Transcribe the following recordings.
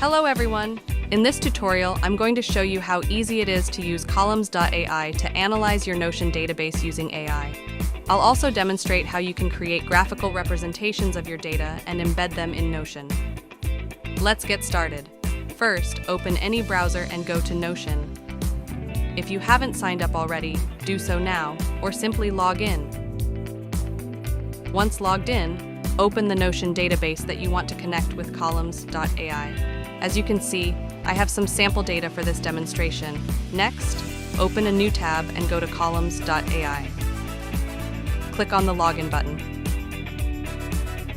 Hello everyone! In this tutorial, I'm going to show you how easy it is to use columns.ai to analyze your Notion database using AI. I'll also demonstrate how you can create graphical representations of your data and embed them in Notion. Let's get started. First, open any browser and go to Notion. If you haven't signed up already, do so now, or simply log in. Once logged in, open the Notion database that you want to connect with columns.ai. As you can see, I have some sample data for this demonstration. Next, open a new tab and go to columns.ai. Click on the login button.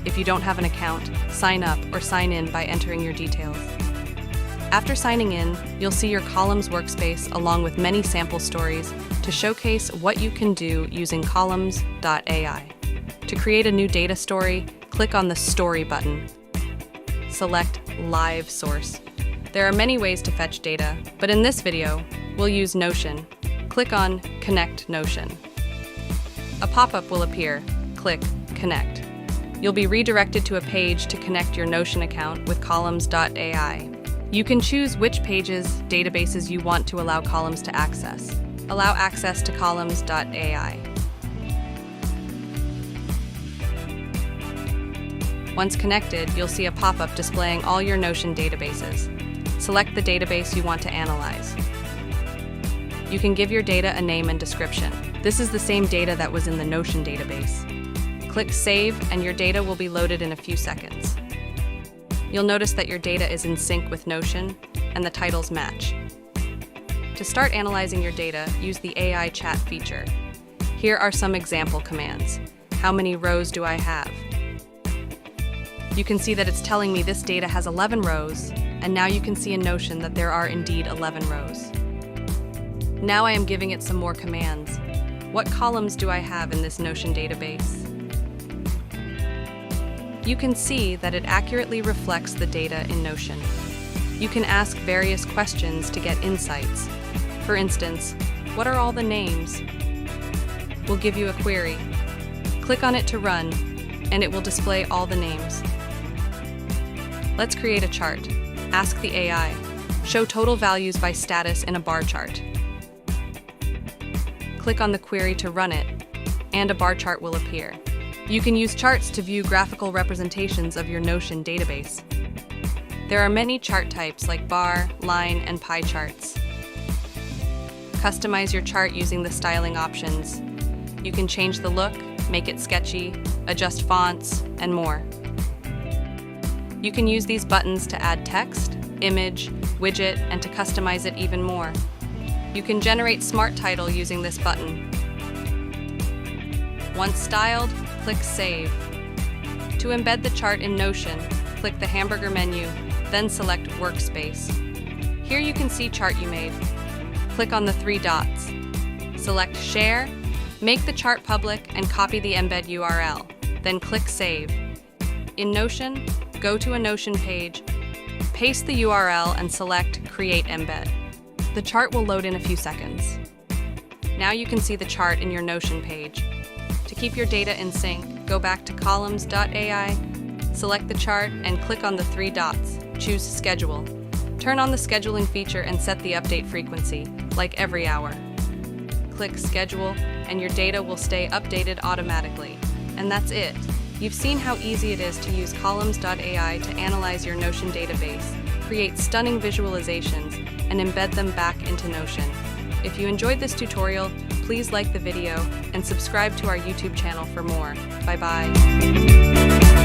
If you don't have an account, sign up or sign in by entering your details. After signing in, you'll see your columns workspace along with many sample stories to showcase what you can do using columns.ai. To create a new data story, click on the Story button. Select Live Source. There are many ways to fetch data, but in this video, we'll use Notion. Click on Connect Notion. A pop-up will appear. Click Connect. You'll be redirected to a page to connect your Notion account with columns.ai. You can choose which pages, databases you want to allow columns to access. Allow access to columns.ai. Once connected, you'll see a pop-up displaying all your Notion databases. Select the database you want to analyze. You can give your data a name and description. This is the same data that was in the Notion database. Click Save and your data will be loaded in a few seconds. You'll notice that your data is in sync with Notion and the titles match. To start analyzing your data, use the AI chat feature. Here are some example commands. How many rows do I have? You can see that it's telling me this data has 11 rows, and now you can see in Notion that there are indeed 11 rows. Now I am giving it some more commands. What columns do I have in this Notion database? You can see that it accurately reflects the data in Notion. You can ask various questions to get insights. For instance, what are all the names? We'll give you a query. Click on it to run, and it will display all the names. Let's create a chart. Ask the AI. Show total values by status in a bar chart. Click on the query to run it, and a bar chart will appear. You can use charts to view graphical representations of your Notion database. There are many chart types like bar, line, and pie charts. Customize your chart using the styling options. You can change the look, make it sketchy, adjust fonts, and more. You can use these buttons to add text, image, widget, and to customize it even more. You can generate smart title using this button. Once styled, click Save. To embed the chart in Notion, click the hamburger menu, then select Workspace. Here you can see chart you made. Click on the three dots. Select Share, make the chart public, and copy the embed URL. Then click Save. In Notion, go to a Notion page, paste the URL, and select Create Embed. The chart will load in a few seconds. Now you can see the chart in your Notion page. To keep your data in sync, go back to columns.ai, select the chart, and click on the three dots. Choose Schedule. Turn on the scheduling feature and set the update frequency, like every hour. Click Schedule, and your data will stay updated automatically. And that's it. You've seen how easy it is to use columns.ai to analyze your Notion database, create stunning visualizations, and embed them back into Notion. If you enjoyed this tutorial, please like the video and subscribe to our YouTube channel for more. Bye-bye.